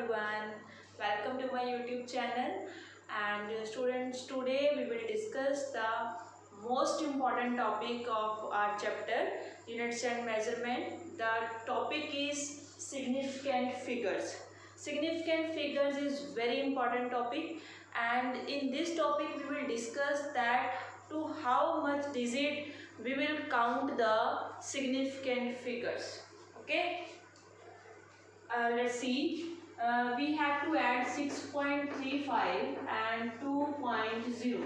everyone, welcome to my YouTube channel. And students, today we will discuss the most important topic of our chapter, units and measurement. The topic is significant figures. Significant figures is very important topic, and in this topic we will discuss that to how much digit we will count the significant figures. Okay. Let's see, we have to add 6.35 and 2.0,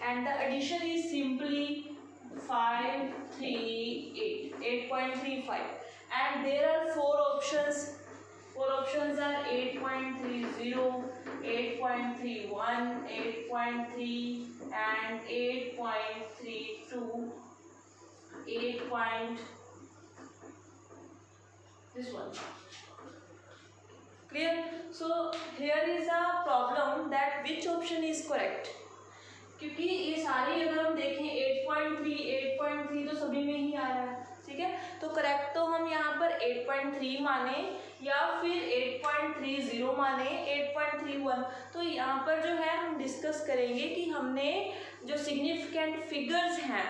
and the addition is simply 538, 8.35, and there are four options. Four options are 8.30, 8.31, 8.3 and 8.32, 8. This one. Clear? So here is a problem that which option is correct, क्योंकि ये सारे अगर हम देखें 8.3 तो सभी में ही आ रहा है, ठीक है। तो करेक्ट तो हम यहाँ पर 8.3 माने या फिर 8.30 माने, 8.31। तो यहाँ पर जो है हम डिस्कस करेंगे कि हमने जो सिग्निफिकेंट फिगर्स हैं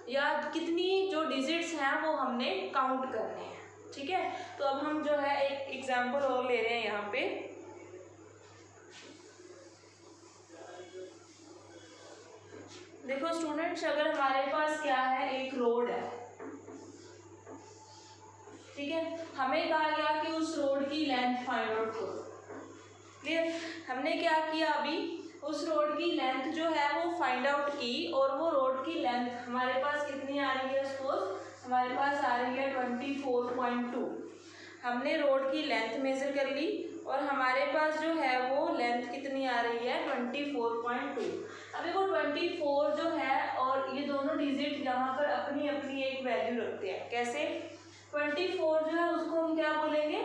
या कितनी जो डिजिट्स हैं वो हमने काउंट करने हैं, ठीक है। तो अब हम जो है एक एग्जांपल और ले रहे हैं यहाँ पे। देखो स्टूडेंट्स, अगर हमारे पास क्या है, एक रोड है, ठीक है। हमें कहा गया कि उस रोड की लेंथ फाइंड आउट करो। क्लियर? हमने क्या किया, अभी उस रोड की लेंथ जो है वो फाइंड आउट की, और वो रोड की लेंथ हमारे पास कितनी आ रही है, सपोज हमारे पास आ रही है 24.2। हमने रोड की लेंथ मेजर कर ली और हमारे पास जो है वो लेंथ कितनी आ रही है, 24.2। अब देखो 24 जो है और ये दोनों डिजिट यहाँ पर अपनी अपनी एक वैल्यू रखते हैं। कैसे? 24 जो है उसको हम क्या बोलेंगे,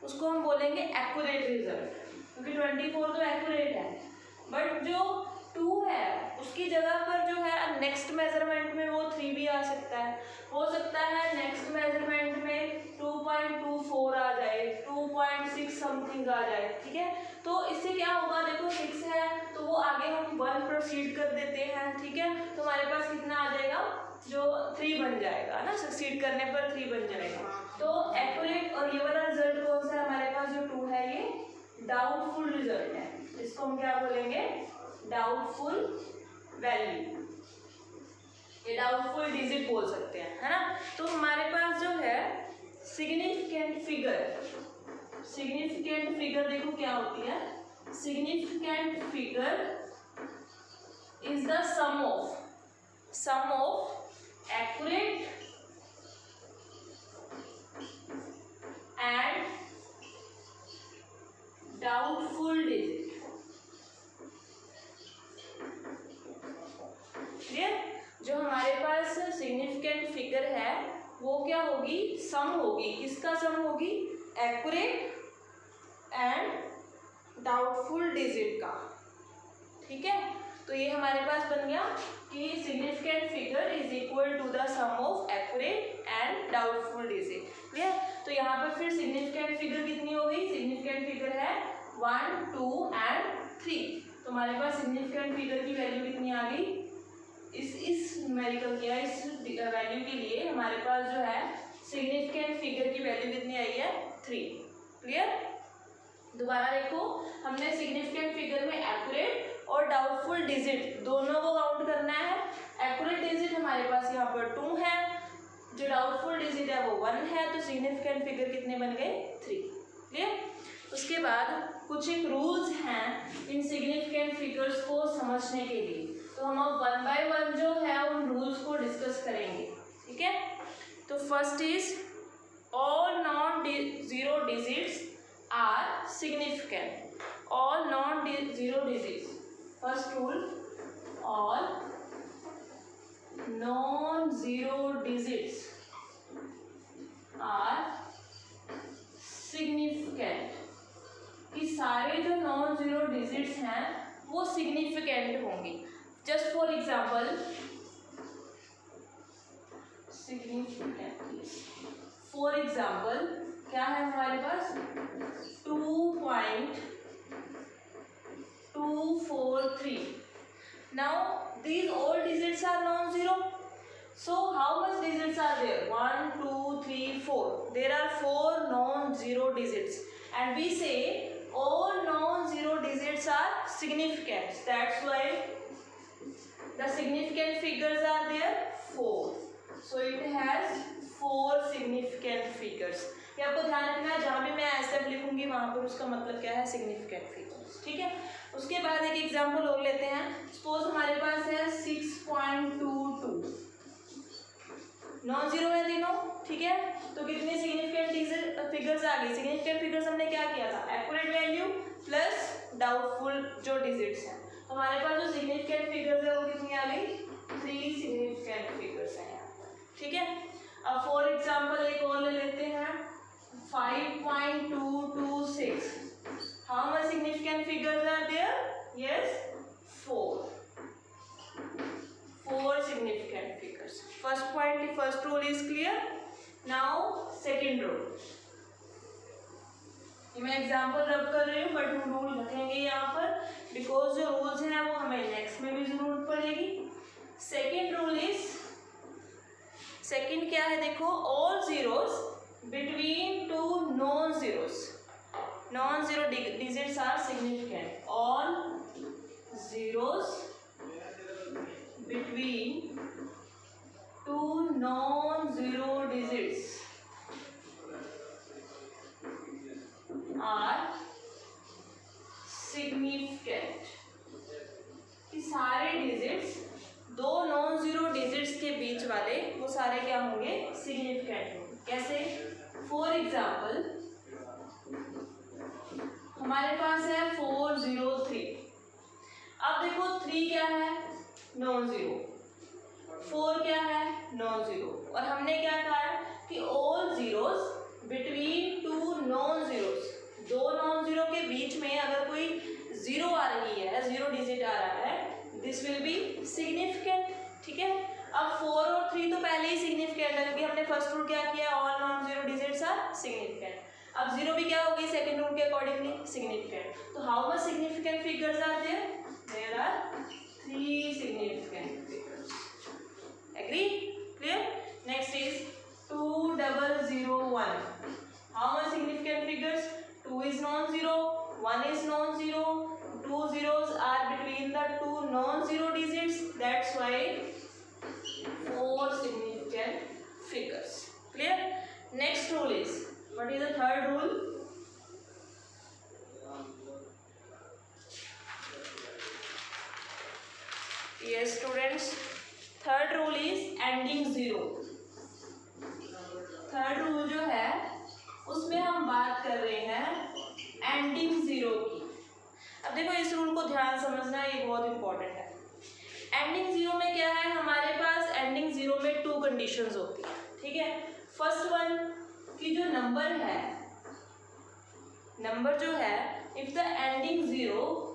उसको हम बोलेंगे एक्यूरेट रिजल्ट, क्योंकि 24 तो एक्यूरेट है। बट जो 2 है उसकी जगह पर जो है नेक्स्ट मेजरमेंट में वो 3 भी आ सकता है। हो सकता है नेक्स्ट मेजरमेंट में 2.24 आ जाए, 2.6 समथिंग आ जाए, ठीक है। तो इससे क्या होगा, देखो 6 है तो वो आगे हम 1 प्रोसीड कर देते हैं, ठीक है। तो हमारे पास कितना आ जाएगा, जो 3 बन जाएगा ना, सक्सीड करने पर 3 बन जाएगा। तो एक्यूरेट, और ये वाला रिजल्ट कौन सा है हमारे पास, जो 2 है ये डाउटफुल रिजल्ट है। इसको हम क्या बोलेंगे, डाउटफुल वैल्यू, ये डाउटफुल डिजिट बोल सकते हैं, है ना। तो हमारे पास जो है सिग्निफिकेंट फिगर देखो क्या होती है। Significant figure is the sum of accurate and doubtful digit. Clear? जो हमारे पास सिग्निफिकेंट फिगर है वो क्या होगी, सम होगी। किसका सम होगी, एक्यूरेट एंड डाउटफुल डिजिट का, ठीक है। तो ये हमारे पास बन गया कि significant figure is equal to the sum of accurate and doubtful digit. Clear? तो यहाँ पर फिर सिग्निफिकेंट फिगर कितनी हो गई, सिग्निफिकेंट फिगर है 1, 2 एंड 3। तो हमारे पास सिग्निफिकेंट फिगर की वैल्यू कितनी आ गई, इस न्यूमेरिकल किया, इस वैल्यू के लिए हमारे पास जो है सिग्निफिकेंट फिगर की वैल्यू कितनी आई है, 3। क्लियर? दोबारा देखो, हमने सिग्निफिकेंट फिगर में एक्यूरेट और डाउटफुल डिजिट दोनों को काउंट करना है। एक्यूरेट डिजिट हमारे पास यहाँ पर 2 है, जो डाउटफुल डिजिट है वो 1 है, तो सिग्निफिकेंट फिगर कितने बन गए, 3। क्लियर? उसके बाद कुछ एक रूल्स हैं इन सिग्निफिकेंट फिगर्स को समझने के लिए, तो हम अब 1 बाय 1 जो है उन रूल्स को डिस्कस करेंगे, ठीक है। तो first is all non zero digits are significant. All non zero digits, first rule, all non zero digits are significant. कि सारे जो नॉन जीरो डिजिट्स हैं वो सिग्निफिकेंट होंगी। Just for example, significant, for example क्या है हमारे पास, 2.5 0.243. Now these all digits are non-zero. So how much digits are there? 1, 2, 3, 4. There are 4 non-zero digits, and we say all non-zero digits are significant. That's why the significant figures are there 4. So it has 4 significant figures. ये आपको ध्यान रखना है, जहाँ भी मैं ऐसे लिखूंगी वहाँ पर उसका मतलब क्या है? Significant figures. ठीक है. उसके बाद एक एग्जाम्पल और लेते हैं. सपोज हमारे पास है 6.22. नॉन जीरो है तीनों. ठीक है. तो कितने सिग्निफिकेंट फिगर्स आ गए? सिग्निफिकेंट फिगर्स हमने क्या किया था? एक्यूरेट वैल्यू प्लस डाउटफुल जो डिजिट्स हैं. तो हमारे पास जो सिग्निफिकेंट फिगर्स है वो कितनी आ गई? 3 सिग्निफिकेंट फिगर्स हैं यहाँ पर. ठीक है. अब फॉर एग्जाम्पल एक और ले लेते हैं 5.226. How much significant figures are there? Yes, 4 significant figures. First point, the first rule is clear. Now second rule. मैं एग्जाम्पल रब कर रही हूँ, बट हम रूल रखेंगे यहाँ पर, बिकॉज जो रूल्स हैं वो हमें नेक्स्ट में भी जरूरत पड़ेगी. सेकेंड रूल इज, सेकेंड क्या है देखो, all zeros between two non zeros. Non zero digits are significant. All zeros between two non-zero digits are significant. कि सारे डिजिट्स, दो नॉन जीरो डिजिट्स के बीच वाले वो सारे क्या होंगे? सिग्निफिकेंट होंगे. कैसे? फॉर एग्जाम्पल हमारे पास है 403. अब देखो 3 क्या है? Non zero. 4 क्या है? Non zero. और हमने क्या कहा कि all zeros between two non zeros, दो नॉन जीरो के बीच में अगर कोई जीरो आ रही है, जीरो डिजिट आ रहा है, दिस विल बी सिग्निफिकेंट. ठीक है. अब 4 और 3 तो पहले ही सिग्निफिकेंट है, क्योंकि हमने फर्स्ट रूल क्या किया? All non zero digits are significant. अब जीरो भी क्या होगी? सेकेंड रूल के अकॉर्डिंगली सिग्निफिकेंट. तो how much significant figures are there? There are 3 significant figures. Agree? Clear? Next is 2001. How much significant figures? 2 is non-zero, 1 is non-zero, 2 zeros are between the two non-zero digits. That's why 4 significant figures. Clear? Next rule is, what is the third rule? Yes students, third rule is ending zero. Third rule जो है उसमें हम बात कर रहे हैं ending zero की. अब देखो इस रूल को ध्यान समझना, ये बहुत इंपॉर्टेंट है. एंडिंग जीरो में क्या है? हमारे पास एंडिंग जीरो में 2 कंडीशंस होती है. ठीक है. फर्स्ट वन कि जो नंबर है, नंबर जो है, if the ending zero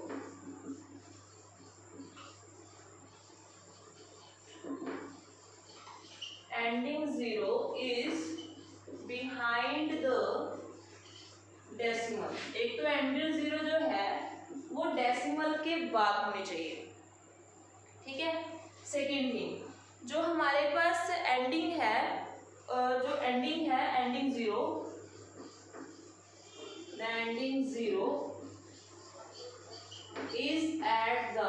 is behind the decimal. एक तो एंडिंग जीरो जो है वो डेसिमल के बाद होनी चाहिए. ठीक है. सेकेंड थिंग, जो हमारे पास एंडिंग है, ending zero, the ending zero is eight the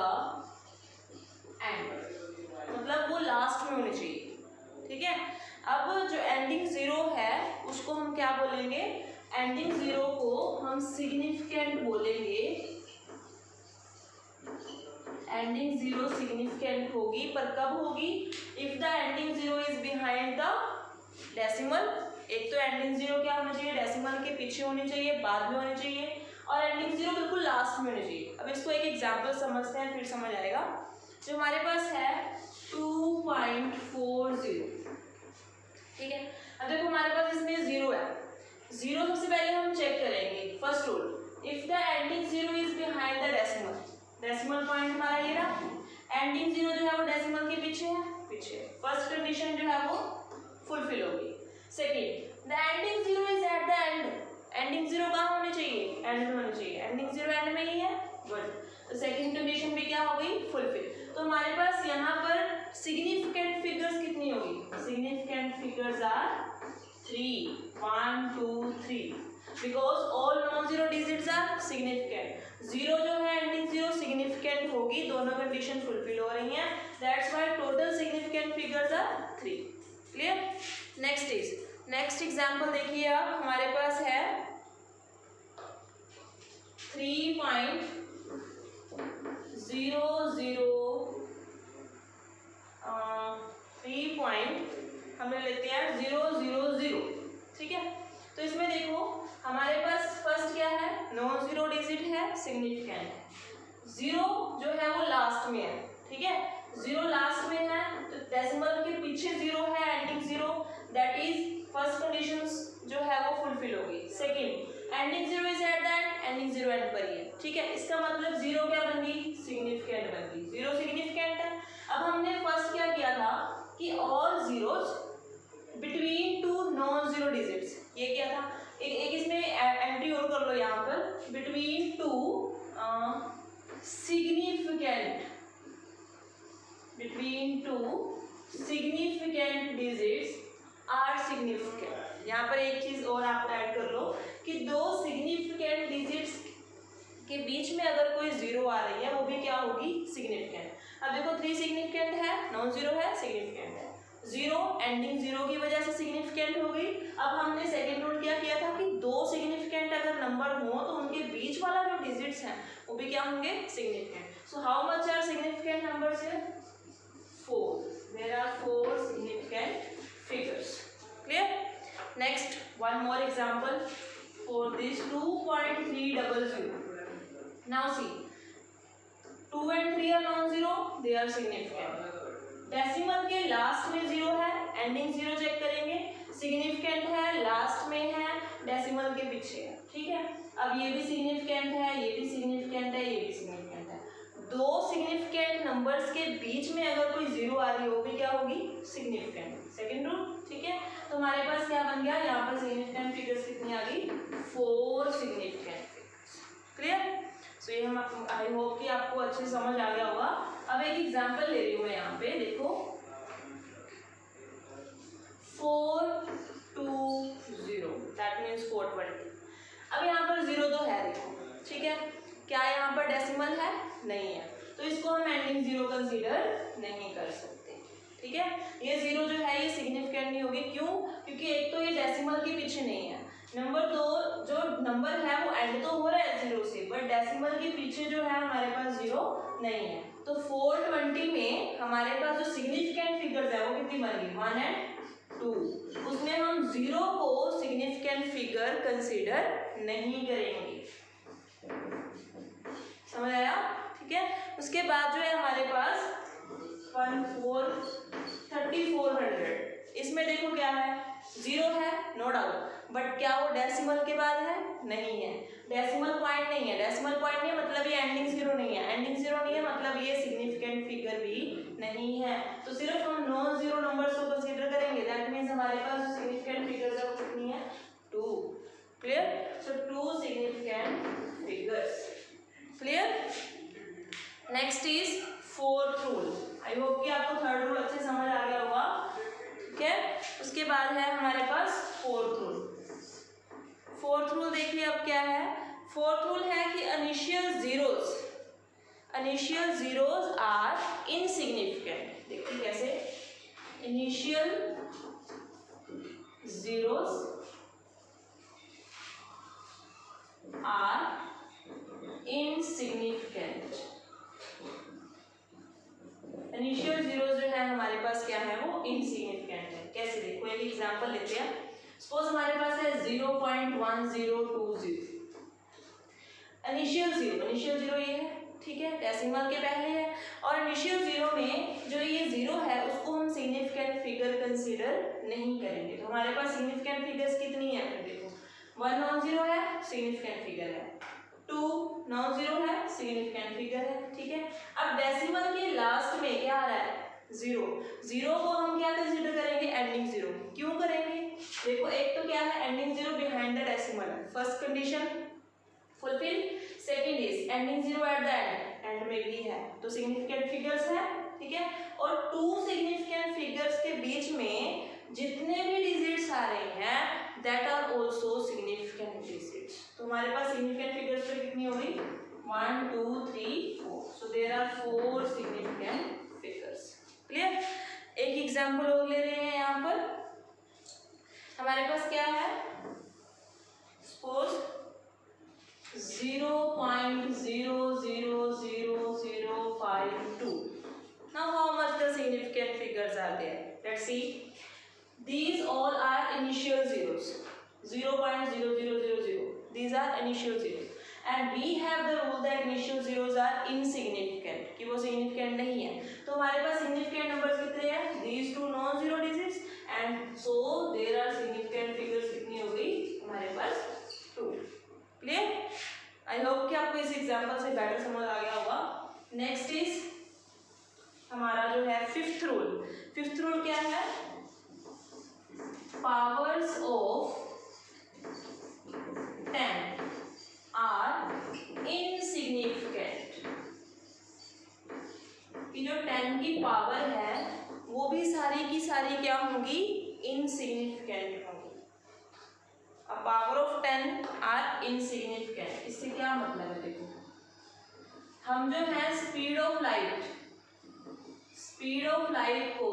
and, मतलब वो लास्ट में होनी चाहिए. ठीक है. अब जो एंडिंग जीरो है उसको हम क्या बोलेंगे? एंडिंग जीरो को हम सिग्निफिकेंट बोलेंगे. एंडिंग जीरो सिग्निफिकेंट होगी, पर कब होगी? If the ending zero is behind the decimal. एक तो एंडिंग जीरो क्या होना चाहिए? डेसिमल के पीछे होनी चाहिए, बाद में होनी चाहिए, और एंडिंग जीरो बिल्कुल लास्ट में होनी चाहिए. अब इसको एक एग्जाम्पल समझते हैं, फिर समझ आएगा. जो हमारे पास है 2.40. ठीक है. अब देखो हमारे पास इसमें जीरो है. जीरो सबसे पहले हम चेक करेंगे. First rule, if the ending zero is behind the decimal. Decimal point हमारा ये रहा. एंडिंग जीरो जो है वो डेसिमल के पीछे है, पीछे. फर्स्ट कंडीशन जो है वो फुलफिल होगी. Second, the ending zero is eight the and. Ending zero कहाँ होनी चाहिए? एंड में होनी चाहिए, एंडिंग जीरो एंड में ही है, गुड। तो सेकंड कंडीशन भी क्या हो गई, फुलफिल। तो हमारे पास यहाँ पर सिग्निफिकेंट फिगर्स कितनी होगी, significant figures are 3, 1 2 3, because all non zero digits are significant. Zero जो है एंडिंग जीरो सिग्निफिकेंट होगी, दोनों कंडीशन फुलफिल हो रही हैं, that's why total significant figures are 3। Clear. Next example देखिए आप, हमारे पास है 3.00 हमें लेते हैं 000, ठीक है। तो इसमें देखो हमारे पास फर्स्ट क्या है, नॉन जीरो डिजिट है, सिग्निफिकेंट है। जीरो जो है वो लास्ट में है, ठीक है, जीरो लास्ट में है, तो डेसिमल के पीछे जीरो है, ending zero, that is first condition जो है वो फुलफिल होगी। Second, ending zero is eight the and, ending zero and पर ही है, ठीक है। इसका मतलब जीरो क्या बन गई, सिग्निफिकेंट बन गई, जीरो सिग्निफिकेंट है। अब हमने फर्स्ट क्या किया था कि all zeros between two non zero digits, ये क्या था, एक इसमें एंट्री और कर लो यहाँ पर, between two significant digits are significant. यहाँ पर एक चीज और आप ऐड कर लो कि दो सिग्निफिकेंट डिजिट्स के बीच में अगर कोई जीरो आ रही है वो भी क्या होगी, सिग्निफिकेंट। अब देखो 3 सिग्निफिकेंट है, नॉन जीरो है, सिग्निफिकेंट है, जीरो एंडिंग जीरो की वजह से सिग्निफिकेंट हो गई। अब हमने सेकंड रूल क्या किया था कि दो सिग्निफिकेंट अगर नंबर हो तो उनके बीच वाला जो डिजिट्स है वो भी क्या होंगे, significant. So how much are significant numbers है, 4, there are 4 significant figures. Clear? Next, one more example for this 2.300. Now see, 2 and 3 are non-zero, they are significant. Decimal के लास्ट में जीरो है, एंडिंग जीरो चेक करेंगे, significant है, last में है, decimal के पीछे है, ठीक है। अब ये भी सिग्निफिकेंट है, ये भी सिग्निफिकेंट है, ये भी सिग्निफिकेंट है। दो सिग्निफिकेंट नंबर्स के बीच में अगर कोई जीरो आ रही हो भी क्या होगी, सिग्निफिकेंट। सेकंड रूल, ठीक है। तो हमारे पास क्या बन गया, यहाँ पर सिग्निफिकेंट फिगर्स कितनी आ गई, 4 सिग्निफिकेंट फिगर्स। क्लियर। सो ये हम आई होप कि आपको अच्छे से समझ आ गया होगा। अब एक एग्जांपल ले रही हूँ मैं यहाँ पे, देखो 420, दैट मीन्स 420। अब यहाँ पर जीरो तो है देखो, ठीक है, क्या यहाँ पर डेसिमल है, नहीं है, तो इसको हम एंडिंग जीरो कंसीडर नहीं कर सकते, ठीक है। ये जीरो जो है ये सिग्निफिकेंट नहीं होगी, क्यों, क्योंकि एक तो ये डेसिमल के पीछे नहीं है, नंबर दो जो नंबर है वो एंड तो हो रहा है जीरो से, बट डेसिमल के पीछे जो है हमारे पास जीरो नहीं है। तो 420 में हमारे पास जो सिग्निफिकेंट फिगर्स है वो कितनी बन गई, 1 and 2, उसमें हम जीरो को सिग्निफिकेंट फिगर कंसीडर नहीं करेंगे, समझ आया, ठीक है। उसके बाद जो है हमारे पास 3400, इसमें देखो क्या है, जीरो है नो डाउट, बट क्या वो डेसिमल के बाद है, नहीं है, डेसिमल पॉइंट नहीं है, डेसिमल पॉइंट नहीं है मतलब ये एंडिंग जीरो नहीं है, एंडिंग जीरो नहीं है मतलब ये सिग्निफिकेंट फिगर भी नहीं है, तो सिर्फ हम नॉन जीरो नंबर्स को कंसीडर करेंगे, दैट मीन्स हमारे पास जो सिग्निफिकेंट फिगर्स है वो कितनी है, 2। Clear. So 2 significant figures. Clear. Next is fourth rule. I hope कि आपको थर्ड रूल अच्छे समझ आ गया होगा, ठीक है। उसके बाद है हमारे पास फोर्थ रूल। फोर्थ रूल देखिए अब क्या है, फोर्थ रूल है कि इनिशियल जीरोस आर इनसिग्निफिकेंट। देखिए कैसे, initial zeros are insignificant. Initial zeros जो है हमारे पास क्या है, वो इनसिग्निफिकेंट है। कैसे, देखो एक एग्जांपल लेते हैं, सपोज हमारे पास है 0.1020, इनिशियल जीरो ये है, ठीक है, डेसिमल के पहले है, और इनिशियल जीरो में जो ये जीरो है उसको हम सिग्निफिकेंट फिगर कंसीडर नहीं करेंगे। तो हमारे पास सिग्निफिकेंट फिगर्स कितनी है, फिर देखो 1 नॉन जीरो है, सिग्निफिकेंट फिगर है, 2 नॉन जीरो है, सिग्निफिकेंट फिगर है, ठीक है। अब डेसिमल के लास्ट में क्या आ रहा है, जीरो को हम क्या कंसीडर करेंगे, एंडिंग जीरो। क्यों करेंगे, देखो एक तो क्या है, ending zero behind the decimal है, first condition fulfil. Second is ending zero at the end में भी है, तो सिग्निफिकेंट फिगर्स है, ठीक है। और टू सिग्निफिकेंट फिगर्स के बीच में जितने भी डिजिट्स आ रहे हैं that are also significant digits. तो हमारे पास सिग्निफिकेंट फिगर्स पे कितनी होगी 1 2 3 4, so there are 4 significant figures. Clear. एक एग्जांपल और ले रहे हैं यहाँ पर, हमारे पास क्या है, suppose 0.000052. Now how much the significant figures are there? Let's see. These all are initial zeros. 0.0000. These are initial zeros. And we have the rule that initial zeros are insignificant. कि वो significant नहीं है. तो हमारे पास significant numbers कितने हैं? These two non-zero digits. And so there are significant figures कितनी हो गई हमारे पास 2. Clear? आई होप कि आपको इस एग्जाम्पल से बेटर समझ आ गया होगा। नेक्स्ट इज हमारा जो है फिफ्थ रूल। फिफ्थ रूल क्या है, पावर्स ऑफ 10 आर इनसिग्निफिकेंट। कि जो 10 की पावर है वो भी सारी की सारी क्या होंगी, इनसिग्निफिकेंट होंगी। A power of 10 are insignificant। इससे क्या मतलब है, देखो हम जो है स्पीड ऑफ लाइट को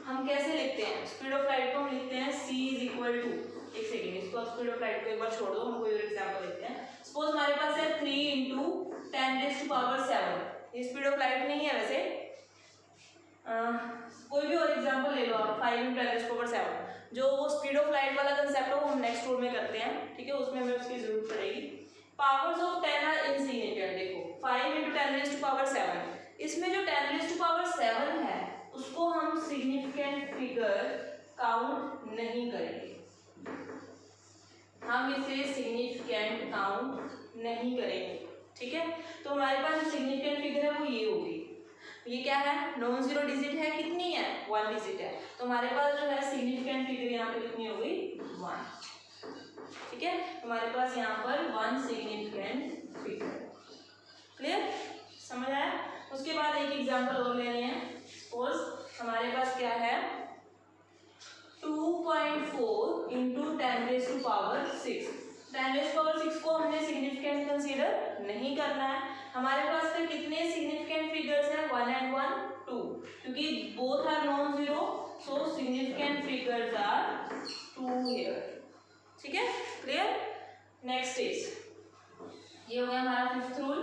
हम कैसे लिखते हैं, स्पीड ऑफ लाइट को हम लिखते हैं c इज इक्वल टू, एक सेकेंड इसको स्पीड ऑफ लाइट को एक बार छोड़ दो, हम कोई एग्जाम्पल लेते हैं। सपोज हमारे पास है 3 इंटू 10⁻⁷। ये स्पीड ऑफ लाइट नहीं है वैसे, कोई भी और एग्जाम्पल ले लो आप, 5 इंटू 10⁻⁷। जो वो स्पीड ऑफ लाइट वाला कंसेप्ट है वो हम नेक्स्ट रूल में करते हैं, ठीक है, उसमें हमें उसकी जरूरत पड़ेगी। Powers of 10 are insignificant. देखो 5 इंटू 10⁻⁷, इसमें जो 10⁻⁷ है उसको हम सिग्निफिकेंट फिगर काउंट नहीं करेंगे, हम इसे सिग्निफिकेंट काउंट नहीं करेंगे, ठीक है। तो हमारे पास जो सिग्निफिकेंट फिगर है वो ये होगी। ये क्या है, नॉन जीरो डिजिट है, कितनी है 1 डिजिट है, तो हमारे पास जो है सिग्निफिकेंट फिगर यहाँ पे कितनी हो गई 1, ठीक है। हमारे पास यहाँ पर 1 सिग्निफिकेंट फिगर। क्लियर, समझ आया। उसके बाद एक एग्जांपल और ले रहे हैं। सपोज हमारे पास क्या है 2.4 इंटू 10⁻⁶। 10⁻⁶ को हमने सिग्निफिकेंट कंसीडर नहीं करना है। हमारे पास फिर कितने सिग्निफिकेंट फिगर्स हैं 1 and 1 2, क्योंकि both are non zero, so significant figures are 2 here, ठीक है। क्लियर। नेक्स्ट इज, ये हो गया हमारा फिफ्थ रूल।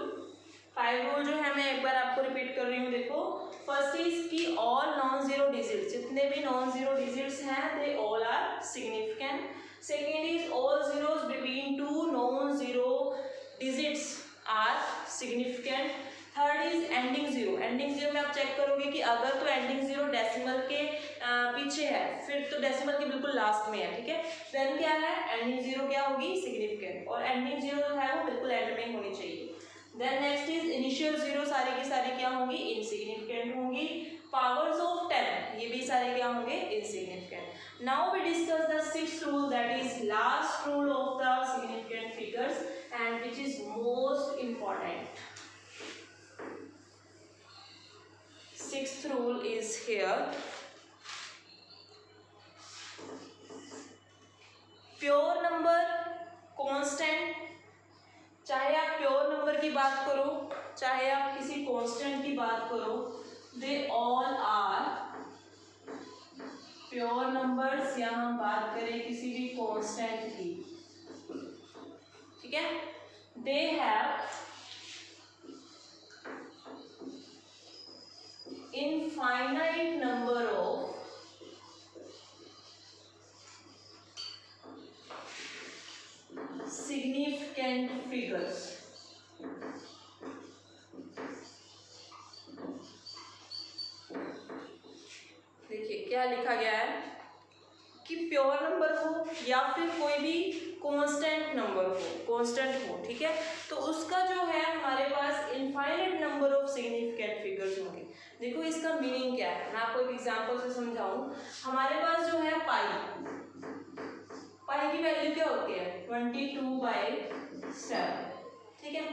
5 रूल जो है मैं एक बार आपको रिपीट कर रही हूँ। देखो फर्स्ट इज की ऑल नॉन जीरो डिजिट्स, जितने भी नॉन जीरो डिजिट्स हैं they all are significant. Second is all zeros between 2 non zero digits are significant. Third is ending zero. Ending zero में आप चेक करोगे कि अगर तो एंडिंग जीरो डेसिमल के पीछे है, फिर तो डेसिमल के बिल्कुल लास्ट में है, ठीक है, देन क्या है एंडिंग जीरो क्या होगी सिग्निफिकेंट, और एंडिंग जीरो जो है वो बिल्कुल एंड में होनी चाहिए। Then next is initial zero, सारी की सारी क्या होंगी इनसिग्निफिकेंट होंगी। पावर्स ऑफ 10 ये भी सारे क्या होंगे insignificant. Now we discuss the sixth rule, that is last rule of the significant figures and which is most important. Sixth rule is here. Pure number constant, चाहे आप प्योर नंबर की बात करो चाहे आप किसी कांस्टेंट की बात करो, they all are pure numbers, या हम बात करें किसी भी कांस्टेंट की, ठीक है, they have infinite number of significant figures। देखिए क्या लिखा गया है कि प्योर नंबर हो या फिर कोई भी कांस्टेंट नंबर हो, कांस्टेंट हो, ठीक है, तो उसका जो है हमारे पास infinite number of significant figures होंगे। देखो इसका मीनिंग क्या है, मैं आपको एक एग्जांपल से समझाऊं। हमारे पास जो है पाई की वैल्यू क्या होती है 22/7, ठीक है।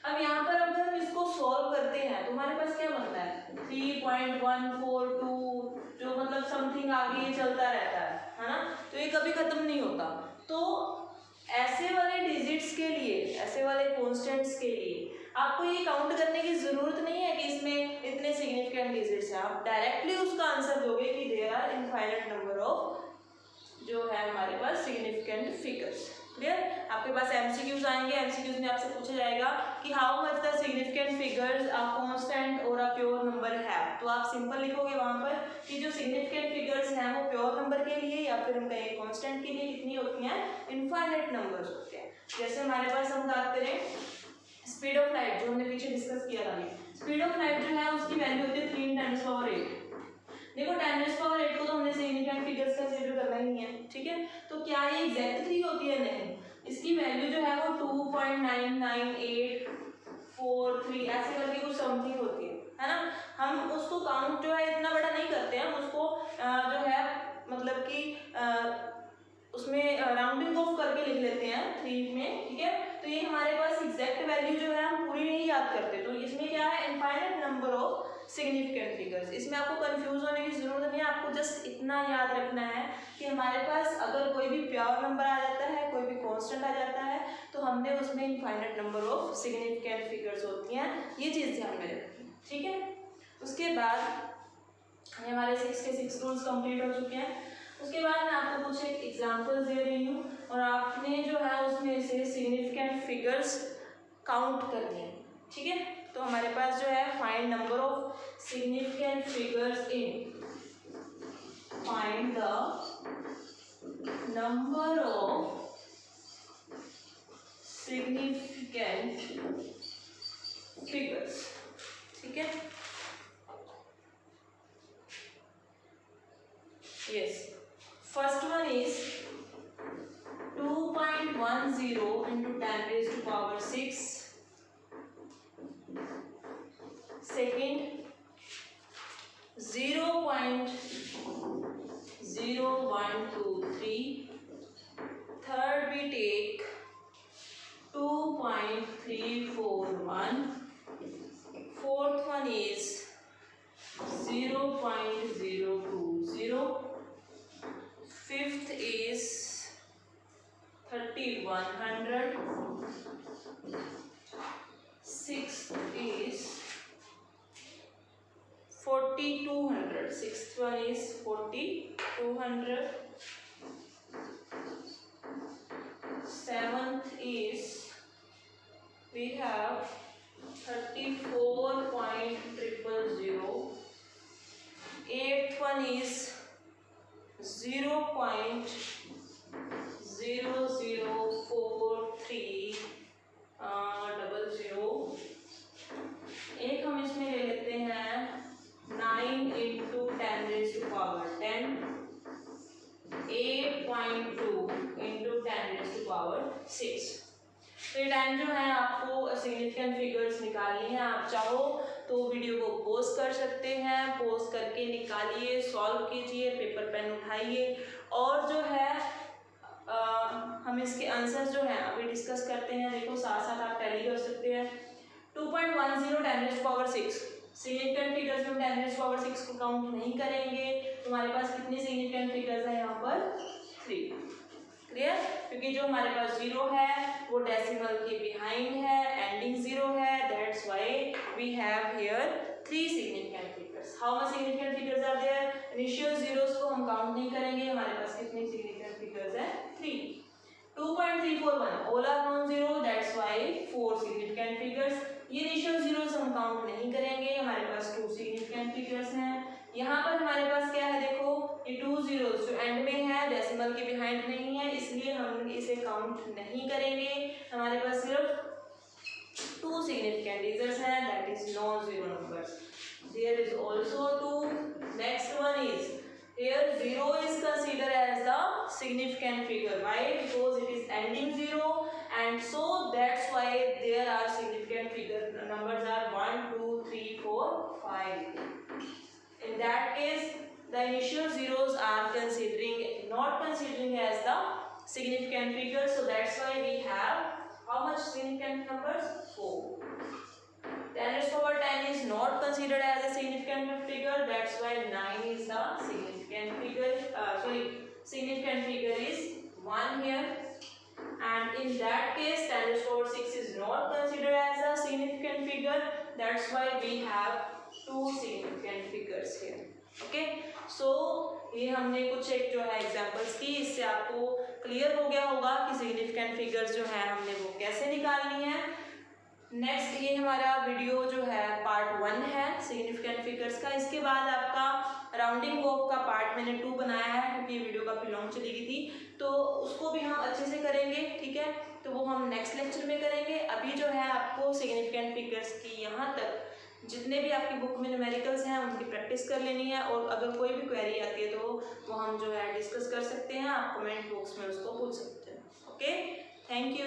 अब यहाँ पर अगर हम इसको सॉल्व करते हैं तो हमारे पास क्या बनता है 3.142, जो मतलब समथिंग आगे ये चलता रहता है ना, तो ये कभी खत्म नहीं होता। तो ऐसे वाले डिजिट्स के लिए, ऐसे वाले कॉन्स्टेंट्स के लिए आपको ये काउंट करने की जरूरत नहीं है कि इसमें इतने सिग्निफिकेंट डिजिट्स हैं। आप डायरेक्टली उसका आंसर दोगे कि there are infinite number of जो है हमारे पास सिग्निफिकेंट फिगर्स। क्लियर? आपके पास एमसीक्यूज आएंगे, एमसीक्यूज में आपसे पूछा जाएगा कि how much the significant figures a constant और अ प्योर नंबर है, तो आप सिंपल लिखोगे वहां पर कि जो सिग्निफिकेंट फिगर्स हैं वो प्योर नंबर के लिए या फिर हम कहें कांस्टेंट के लिए कितनी होती हैं, इनफाइनाइट नंबर्स होते हैं। जैसे हमारे पास हम बात करें स्पीड ऑफ लाइट, जो हमने पीछे डिस्कस किया था, स्पीड ऑफ लाइट जो है उसकी वैल्यू होती है 3×8। देखो 10⁸ को तो हमने सिग्निफिकेंट फिगर्स कंसीडर करना ही नहीं है, ठीक है। तो क्या ये एग्जैक्ट 3 होती है? नहीं, इसकी वैल्यू जो है वो 2.99843 ऐसे करके कुछ समथिंग होती है ना। हम उसको काउंट जो है इतना बड़ा नहीं करते हैं, हम उसको जो है मतलब कि उसमें राउंडिंग ऑफ करके लिख लेते हैं 3 में, ठीक है। तो ये हमारे पास एग्जैक्ट वैल्यू जो है हम पूरी नहीं याद करते, तो इसमें क्या है infinite number of significant figures. इसमें आपको कंफ्यूज होने की जरूरत नहीं है, आपको जस्ट इतना याद रखना है कि हमारे पास अगर कोई भी प्योर नंबर आ जाता है, कोई भी कांस्टेंट आ जाता है, तो हमने उसमें infinite number of significant figures होती हैं, ये चीज़ ध्यान में रखनी है, ठीक है। उसके बाद हमारे 6 के 6 रूल्स कंप्लीट हो चुके हैं। उसके बाद मैं आपको कुछ एक एग्जाम्पल दे रही हूँ और आपने जो है उसमें से सिग्निफिकेंट फिगर्स काउंट करनी है, ठीक है। तो हमारे पास जो है find number of significant figures in, find the number of significant figures, ठीक है। Yes, first one is 2.10 into 10⁻⁶. Second, 0.0123. Third, we take 2.341. Fourth one is 0.020. Fifth is 3100. Sixth is 4200. Sixth one is 4200. Seventh is we have 34.000. Eighth one is 0.004300. एक हम इसमें ले लेते हैं 9 into 10⁻10. 8.2 into 10⁻6. तो ये टाइम जो है आपको सिग्निफिकेंट फिगर्स निकालनी है। आप चाहो तो वीडियो को पॉज कर सकते हैं, पॉज करके निकालिए, सॉल्व कीजिए, पेपर पेन उठाइए और जो है हम इसके आंसर्स जो हैं अभी डिस्कस करते हैं। देखो साथ साथ आप टैली कर सकते हैं। 2.10 10⁻6 सिग्निफिकेंट फिगर्स में 10⁻6 को काउंट नहीं करेंगे, तो हमारे पास कितने सिग्निफिकेंट फिगर्स हैं यहाँ पर 3। क्लियर? क्योंकि जो हमारे पास 0 है वो डेसिमल के बिहाइंड है, एंडिंग 0 है, that's why we have here 3 significant figures. How much significant figures are there? Initial zeros को हम काउंट नहीं करेंगे, हमारे पास कितने सिग्निफिकेंट फिगर्स हैं 3। 2.341 all are non zero, that's why 4 significant figures. ये इनिशियल जीरोस हम काउंट नहीं करेंगे, हमारे पास 2 सिग्निफिकेंट फिगर्स हैं। यहाँ पर हमारे पास क्या है, देखो ये 2 जीरोस जो एंड में है, डेसिमल के बिहाइंड नहीं है, इसलिए हम इसे काउंट नहीं करेंगे। हमारे पास सिर्फ 2 सिग्निफिकेंट डिजिट्स हैं, that is non zero numbers. There is also 2। Next one is here 0 is considered as the significant figure. Why? Because it is ending 0, and so that's why there are significant figure numbers are 1 2 3 4 5. In that case the initial zeros are not considering as the significant figure, so that's why significant numbers? 4. 10 raised to power 10 is not considered as a significant figure. That's why 9 is the significant figure. Significant figure is 1 here. And in that case, 10 raised to power 6 is not considered as a significant figure. That's why we have 2 significant figures here. Okay. So ये हमने कुछ एक जो है examples की, इससे आपको clear हो गया होगा कि सिग्निफिकेंट फिगर्स जो है हमने वो कैसे निकालनी है। नेक्स्ट ये हमारा वीडियो जो है पार्ट 1 है सिग्निफिकेंट फिगर्स का। इसके बाद आपका राउंडिंग ऑफ का पार्ट मैंने 2 बनाया है क्योंकि ये वीडियो काफ़ी लॉन्ग चली गई थी, तो उसको भी हम अच्छे से करेंगे। ठीक है, तो वो हम नेक्स्ट लेक्चर में करेंगे। अभी जो है आपको सिग्निफिकेंट फिगर्स की यहाँ तक जितने भी आपकी बुक में न्यूमेरिकल्स हैं उनकी प्रैक्टिस कर लेनी है, और अगर कोई भी क्वेरी आती है तो वो हम जो है डिस्कस कर सकते हैं, आप कमेंट बॉक्स में उसको पूछ सकते हैं। Okay, thank you.